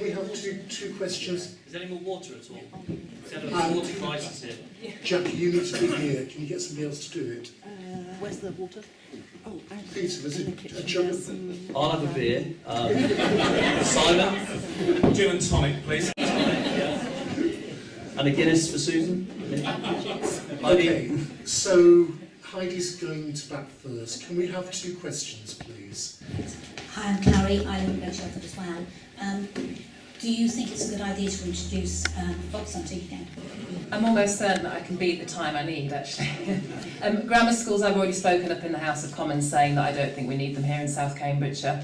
we have two questions? Is there any more water at all? Is there water crisis here? Jackie, you need to be here. Can you get somebody else to do it? Where's the water? Oh, Peter, is it a jug of... I'll have a beer. Simon? Gin and tonic, please. And a Guinness for Susan? Okay, so Heidi's going to bat first. Can we have two questions, please? Hi, I'm Clary. I live in Shelford as well. Do you think it's a good idea to introduce fox hunting again? I'm almost certain that I can beat the time I need, actually. Grammar schools, I've already spoken up in the House of Commons saying that I don't think we need them here in South Cambridgeshire.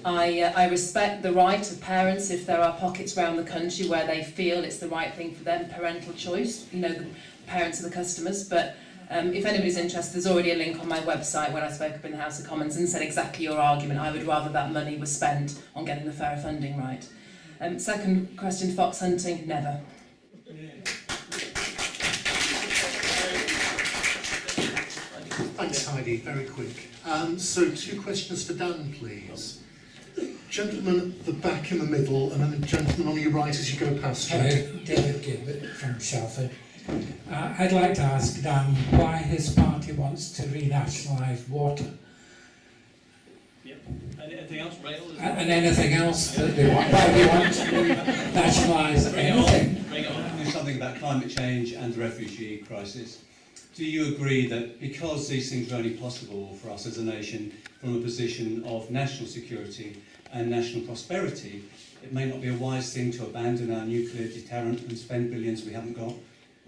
I respect the right of parents if there are pockets around the country where they feel it's the right thing for them, parental choice, you know, the parents are the customers, but if anybody's interested, there's already a link on my website when I spoke up in the House of Commons and said exactly your argument. I would rather that money was spent on getting the fair funding right. Second question, fox hunting, never. Thanks, Heidi. Very quick. So two questions for Dan, please. Gentleman at the back in the middle, and then the gentleman on your right as you go past you. Hello, David Gibbett from Shelford. I'd like to ask Dan why his party wants to renationalise water. Yep. Anything else, rail? And anything else that they want. Why they want to nationalise anything. Bring it on. Do something about climate change and the refugee crisis. Do you agree that because these things are only possible for us as a nation from a position of national security and national prosperity, it may not be a wise thing to abandon our nuclear deterrent and spend billions we haven't got?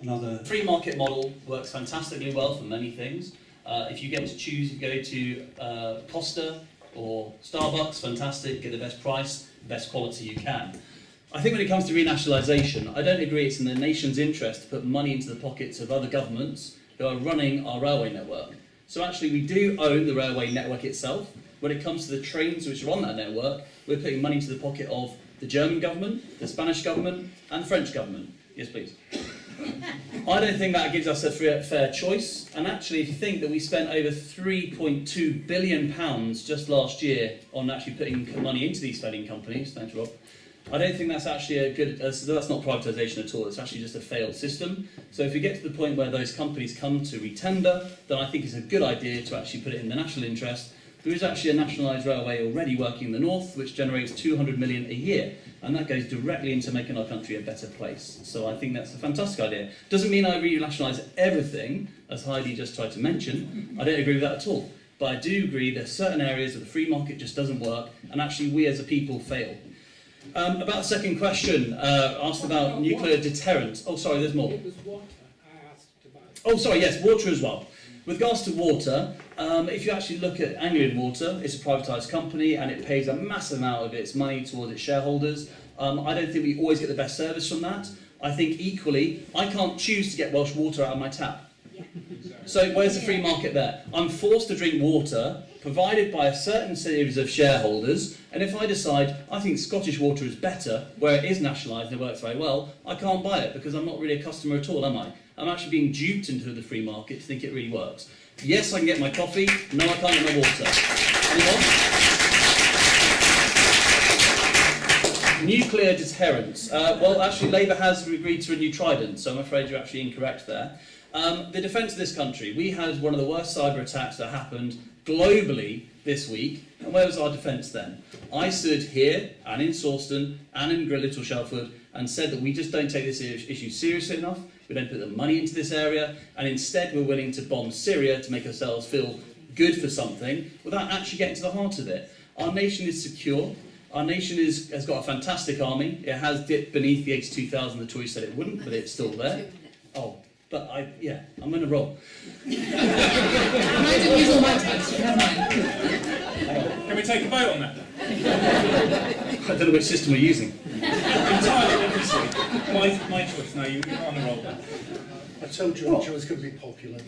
Another free market model works fantastically well for many things. If you get to choose, you go to Costa or Starbucks, fantastic, get the best price, best quality you can. I think when it comes to renationalisation, I don't agree it's in the nation's interest to put money into the pockets of other governments who are running our railway network. So actually we do own the railway network itself. When it comes to the trains which are on that network, we're putting money into the pocket of the German government, the Spanish government and the French government. Yes, please. I don't think that gives us a fair choice, and actually if you think that we spent over £3.2 billion just last year on actually putting money into these spending companies, thanks Rob, I don't think that's actually a good, that's not privatisation at all, it's actually just a failed system. So if we get to the point where those companies come to retender, then I think it's a good idea to actually put it in the national interest. There is actually a nationalised railway already working in the north, which generates 200 million a year, and that goes directly into making our country a better place. So I think that's a fantastic idea. Doesn't mean I renationalise everything, as Heidi just tried to mention. I don't agree with that at all. But I do agree there are certain areas where the free market just doesn't work, and actually we as a people fail. About the second question, asked about nuclear deterrent. Oh, sorry, there's more. It was water I asked about. Oh, sorry, yes, water as well. With regards to water, if you actually look at Anglian Water, it's a privatised company and it pays a massive amount of its money towards its shareholders. I don't think we always get the best service from that. I think equally, I can't choose to get Welsh water out of my tap. So where's the free market there? I'm forced to drink water provided by a certain series of shareholders, and if I decide I think Scottish water is better, where it is nationalised and it works very well, I can't buy it because I'm not really a customer at all, am I? I'm actually being duped into the free market to think it really works. Yes, I can get my coffee. No, I can't get my water. Anyone? Nuclear deterrence. Well, actually, Labour has agreed to a new trident, so I'm afraid you're actually incorrect there. The defence of this country. We had one of the worst cyber attacks that happened globally this week, and where was our defence then? I stood here, and in Sawston, and in Little Shelford, and said that we just don't take this issue seriously enough, we don't put the money into this area, and instead we're willing to bomb Syria to make ourselves feel good for something, without actually getting to the heart of it. Our nation is secure. Our nation has got a fantastic army. It has dipped beneath the 82,000 the Tories said it wouldn't, but it's still there. Oh, but I'm going to roll. I didn't use all my time, so never mind. Can we take a vote on that? I don't know which system we're using. Entirely, obviously. My choice. No, you're on the roll. I told you Roger was going to be popular.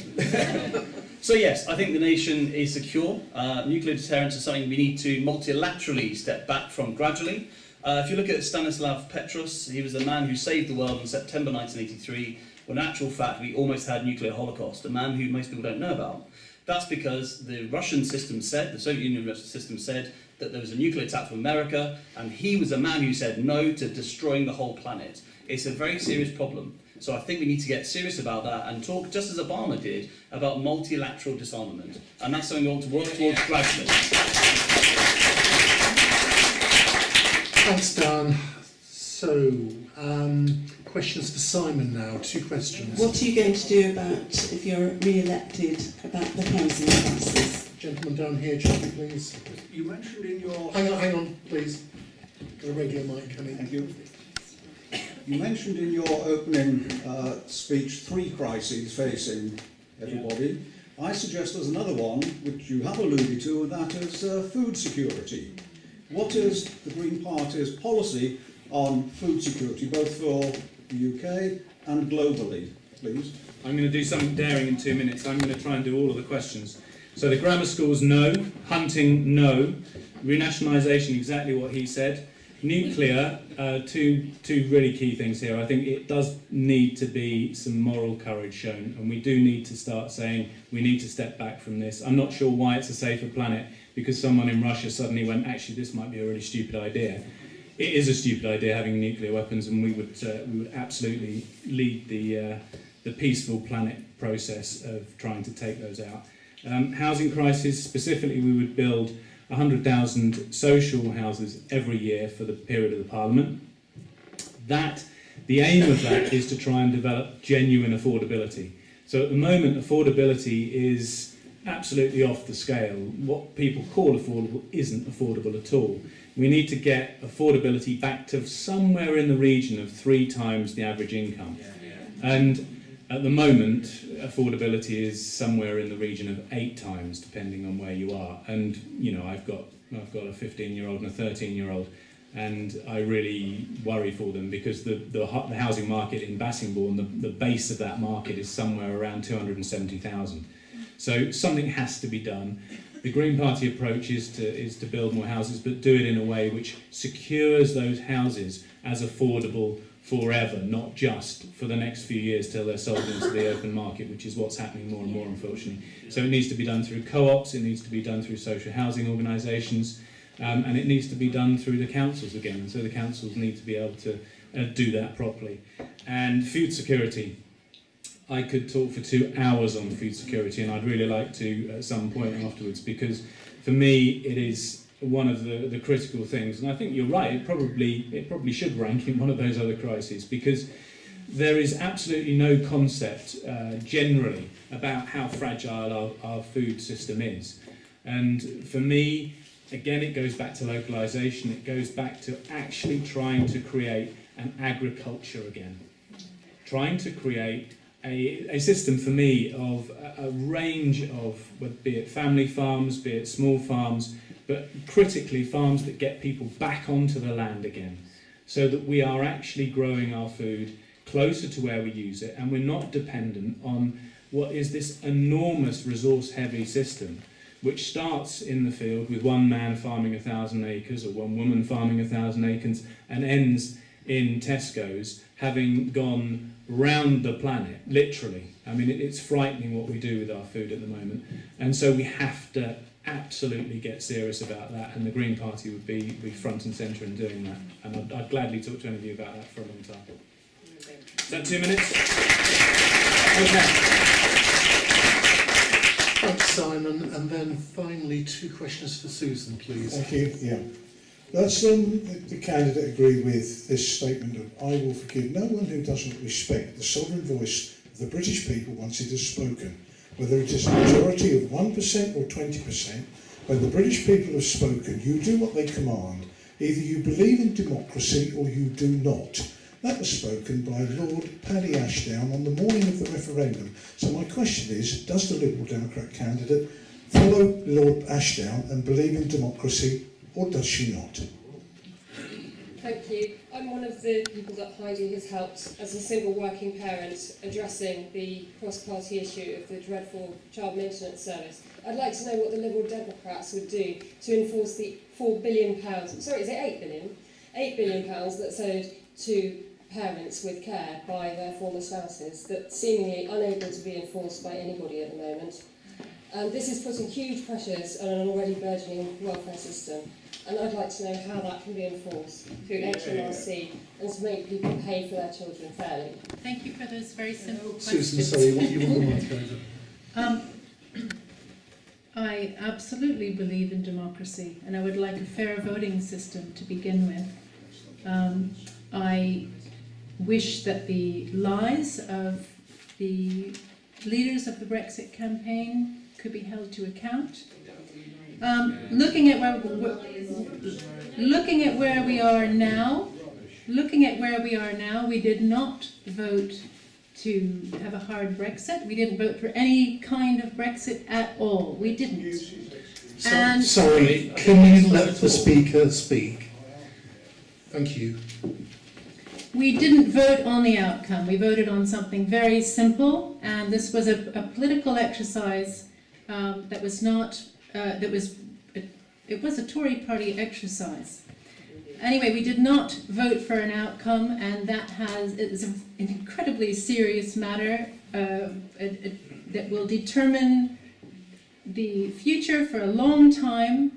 So yes, I think the nation is secure. Nuclear deterrence is something we need to multilaterally step back from gradually. If you look at Stanislav Petros, he was the man who saved the world in September 1983, when in actual fact we almost had nuclear holocaust, a man who most people don't know about. That's because the Russian system said, the Soviet Union system said, that there was a nuclear attack from America, and he was a man who said no to destroying the whole planet. It's a very serious problem. So I think we need to get serious about that and talk, just as Obama did, about multilateral disarmament. And that's something we want to work towards gradually. Thanks, Dan. So, questions for Simon now. 2 questions. What are you going to do about, if you're re-elected, about the housing crisis? Gentleman down here, Jackie, please. You mentioned in your... Hang on, please. Got a regular mic coming. Thank you. You mentioned in your opening speech 3 crises facing everybody. Yeah. I suggest there's another one, which you have alluded to, and that is food security. What is the Green Party's policy on food security, both for the UK and globally, please? I'm going to do something daring in 2 minutes. I'm going to try and do all of the questions. So the grammar schools, no. Hunting, no. Renationalisation, exactly what he said. Nuclear, two really key things here. I think it does need to be some moral courage shown, and we do need to start saying we need to step back from this. I'm not sure why it's a safer planet, because someone in Russia suddenly went, actually, this might be a really stupid idea. It is a stupid idea having nuclear weapons, and we would absolutely lead the peaceful planet process of trying to take those out. Housing crisis, specifically, we would build 100,000 social houses every year for the period of the Parliament. The aim of that is to try and develop genuine affordability. So at the moment, affordability is absolutely off the scale. What people call affordable isn't affordable at all. We need to get affordability back to somewhere in the region of 3 times the average income. And at the moment, affordability is somewhere in the region of 8 times, depending on where you are. And you know, I've got a 15-year-old and a 13-year-old, and I really worry for them because the housing market in Bassingbourn, the base of that market is somewhere around 270,000. So something has to be done. The Green Party approach is to build more houses, but do it in a way which secures those houses as affordable forever, not just for the next few years till they're sold into the open market, which is what's happening more and more, unfortunately. So it needs to be done through co-ops, it needs to be done through social housing organisations, and it needs to be done through the councils again. So the councils need to be able to do that properly. And food security. I could talk for 2 hours on food security, and I'd really like to at some point afterwards, because for me it is one of the critical things, and I think you're right, it probably should rank in one of those other crises, because there is absolutely no concept generally about how fragile our food system is. And for me, again, it goes back to localisation, it goes back to actually trying to create an agriculture again, trying to create a system for me of a range of, be it family farms, be it small farms, but critically farms that get people back onto the land again, so that we are actually growing our food closer to where we use it, and we're not dependent on what is this enormous resource-heavy system, which starts in the field with one man farming 1,000 acres or one woman farming 1,000 acres, and ends in Tesco's having gone round the planet, literally. I mean, it's frightening what we do with our food at the moment, and so we have to absolutely get serious about that, and the Green Party would be front and centre in doing that, and I'd gladly talk to any of you about that for a long time. Is that 2 minutes? Okay. Thanks, Simon. And then finally 2 questions for Susan, please. Thank you. Yeah. Does the candidate agree with this statement of "I will forgive no one who doesn't respect the sovereign voice of the British people once it has spoken, whether it is a majority of 1% or 20%, when the British people have spoken, you do what they command. Either you believe in democracy or you do not." That was spoken by Lord Paddy Ashdown on the morning of the referendum. So my question is, does the Liberal Democrat candidate follow Lord Ashdown and believe in democracy, or does she not? Thank you. I'm one of the people that Heidi has helped as a single working parent addressing the cross-party issue of the dreadful child maintenance service. I'd like to know what the Liberal Democrats would do to enforce the £4 billion, sorry, is it £8 billion? £8 billion that's owed to parents with care by their former spouses, that's seemingly unable to be enforced by anybody at the moment. And this is putting huge pressures on an already burgeoning welfare system. and I'd like to know how that can be enforced through HMRC and to make people pay for their children fairly. Thank you for those very simple questions. Susan, sorry, you want the mic over? I absolutely believe in democracy, and I would like a fair voting system to begin with. I wish that the lies of the leaders of the Brexit campaign could be held to account. Looking at where we are now, we did not vote to have a hard Brexit. We didn't vote for any kind of Brexit at all. We didn't. And sorry, can you let the speaker speak? Thank you. we didn't vote on the outcome. We voted on something very simple, and this was a political exercise that was not. It was a Tory party exercise. Anyway, we did not vote for an outcome, and it is an incredibly serious matter that will determine the future for a long time,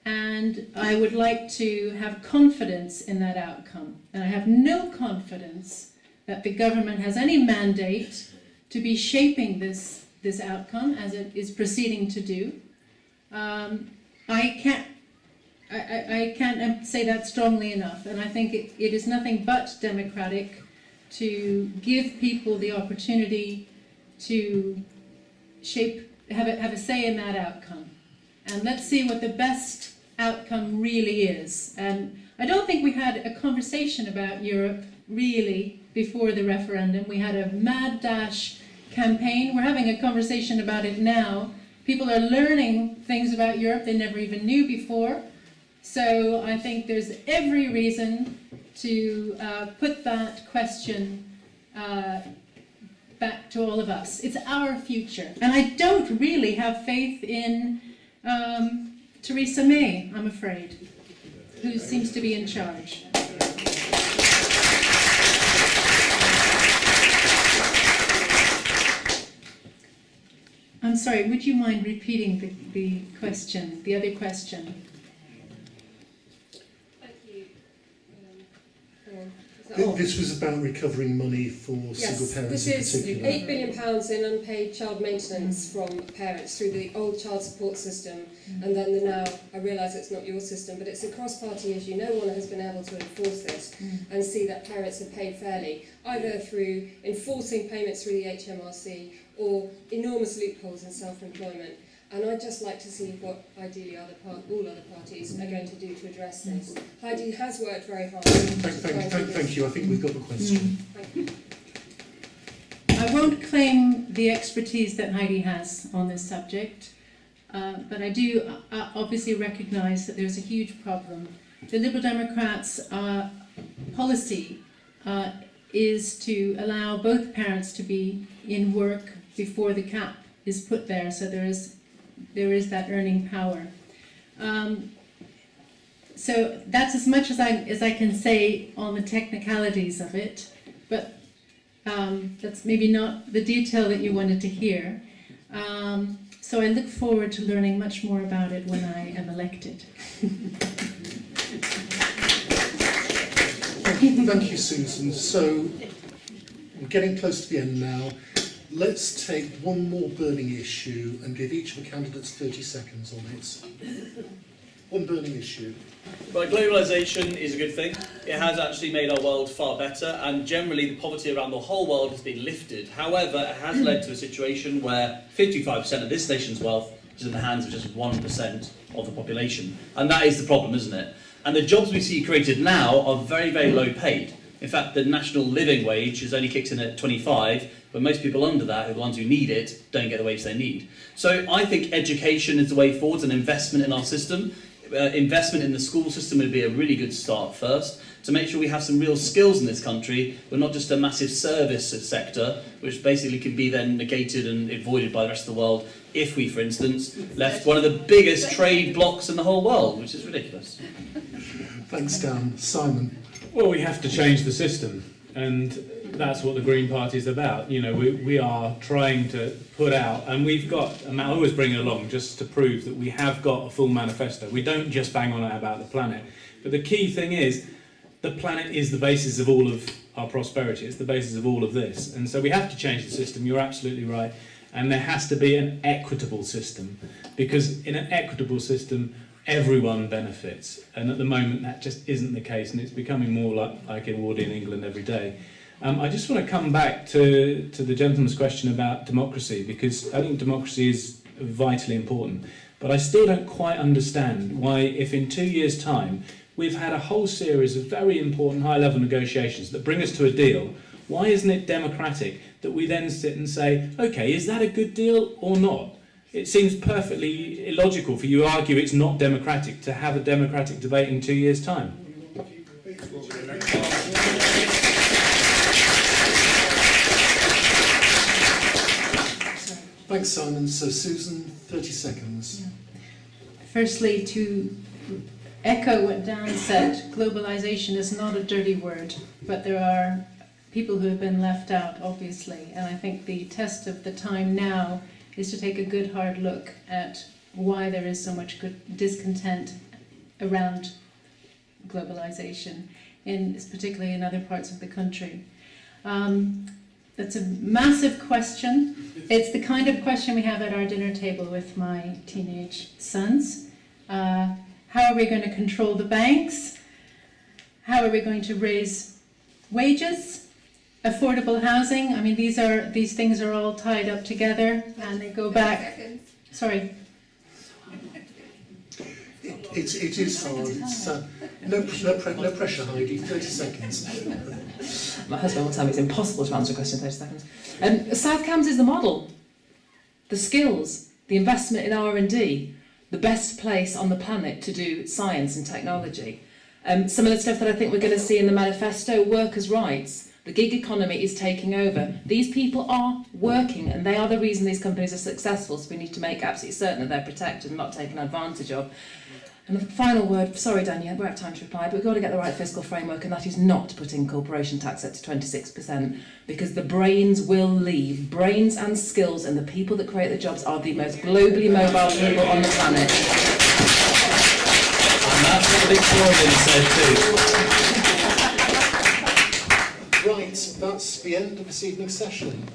and I would like to have confidence in that outcome. And I have no confidence that the government has any mandate to be shaping this outcome as it is proceeding to do. I can't say that strongly enough, and I think it is nothing but democratic to give people the opportunity to have a say in that outcome. And let's see what the best outcome really is. And I don't think we had a conversation about Europe really before the referendum. We had a mad dash campaign. We're having a conversation about it now. People are learning things about Europe they never even knew before. So I think there's every reason to put that question back to all of us. It's our future. And I don't really have faith in Theresa May, I'm afraid, who seems to be in charge. I'm sorry, would you mind repeating the question, the other question? This was about recovering money for single parents in particular. Yes, this is £8 billion in unpaid child maintenance from parents through the old child support system, and then the now, I realise it's not your system, but it's a cross-party issue. No one has been able to enforce this and see that parents are paid fairly, either through enforcing payments through the HMRC or enormous loopholes in self-employment. And I'd just like to see what, ideally, all other parties are going to do to address this. Heidi has worked very hard. Thank you. I think we've got the question. Thank you. I won't claim the expertise that Heidi has on this subject, but I do obviously recognise that there's a huge problem. The Liberal Democrats' policy is to allow both parents to be in work before the cap is put there, so there is that earning power. So that's as much as I can say on the technicalities of it, but that's maybe not the detail that you wanted to hear. So I look forward to learning much more about it when I am elected. Thank you, Susan. So we're getting close to the end now. Let's take one more burning issue and give each of the candidates 30 seconds on it. One burning issue. Right, globalisation is a good thing. It has actually made our world far better, and generally the poverty around the whole world has been lifted. However, it has led to a situation where 55% of this nation's wealth is in the hands of just 1% of the population. And that is the problem, isn't it? And the jobs we see created now are very, very low paid. In fact, the national living wage is only kicks in at 25, but most people under that, who are the ones who need it, don't get the wage they need. So I think education is the way forward, and investment in our system. Investment in the school system would be a really good start first, to make sure we have some real skills in this country. We're not just a massive service sector, which basically can be then negated and avoided by the rest of the world if we, for instance, left one of the biggest trade blocks in the whole world, which is ridiculous. Thanks, Dan. Simon. Well, we have to change the system, and that's what the Green Party is about. You know, we are trying to put out, and we've got, and I always bring it along just to prove that we have got a full manifesto. We don't just bang on about the planet. But the key thing is, the planet is the basis of all of our prosperity. It's the basis of all of this. And so we have to change the system. You're absolutely right. And there has to be an equitable system. Because in an equitable system, everyone benefits. And at the moment, that just isn't the case. And it's becoming more like it would in England every day. I just want to come back to the gentleman's question about democracy, because I think democracy is vitally important. But I still don't quite understand why, if in 2 years' time, we've had a whole series of very important high-level negotiations that bring us to a deal, why isn't it democratic that we then sit and say, okay, is that a good deal or not? It seems perfectly illogical for you to argue it's not democratic to have a democratic debate in 2 years' time. Thanks, Simon. So, Susan, 30 seconds. Firstly, to echo what Dan said, globalisation is not a dirty word, but there are people who have been left out, obviously, and I think the test of the time now is to take a good hard look at why there is so much good discontent around globalisation, particularly in other parts of the country. That's a massive question. It's the kind of question we have at our dinner table with my teenage sons. How are we going to control the banks? How are we going to raise wages? Affordable housing? I mean, these things are all tied up together, and they go back. Sorry. It is hard. It's, no pressure, Heidi. 30 seconds. My husband will tell me it's impossible to answer a question in 30 seconds. South Cambs is the model. The skills, the investment in R&D, the best place on the planet to do science and technology. Some of the stuff that I think we're going to see in the manifesto, workers' rights, the gig economy is taking over. These people are working, and they are the reason these companies are successful, so we need to make absolutely certain that they're protected and not taken advantage of. And the final word, sorry Danielle, we're out of time to reply, but we've got to get the right fiscal framework, and that is not putting corporation tax up to 26%, because the brains will leave. Brains and skills and the people that create the jobs are the most globally mobile people on the planet. And that's what Victorian said too. Right, that's the end of this evening's session.